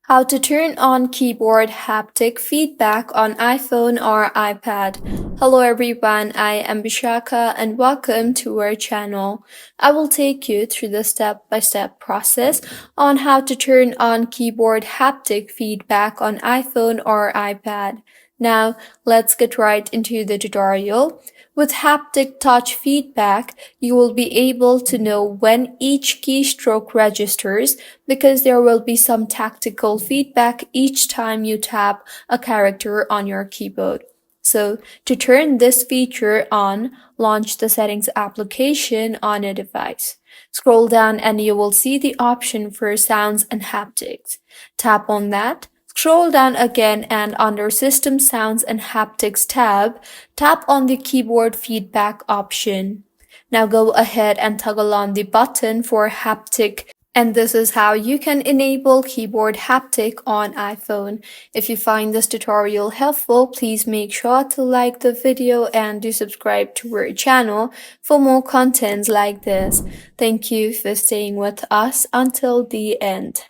How to turn on keyboard haptic feedback on iPhone or iPad. Hello everyone, I am Bishaka and welcome to our channel. I will take you through the step-by-step process on how to turn on keyboard haptic feedback on iPhone or iPad. Now, let's get right into the tutorial. With haptic touch feedback, you will be able to know when each keystroke registers because there will be some tactical feedback each time you tap a character on your keyboard. So, to turn this feature on, launch the Settings application on a device. Scroll down and you will see the option for Sounds and Haptics. Tap on that. Scroll down again and under System Sounds and Haptics tab, tap on the Keyboard Feedback option. Now go ahead and toggle on the button for haptic, and this is how you can enable keyboard haptic on iPhone. If you find this tutorial helpful, please make sure to like the video and do subscribe to our channel for more contents like this. Thank you for staying with us until the end.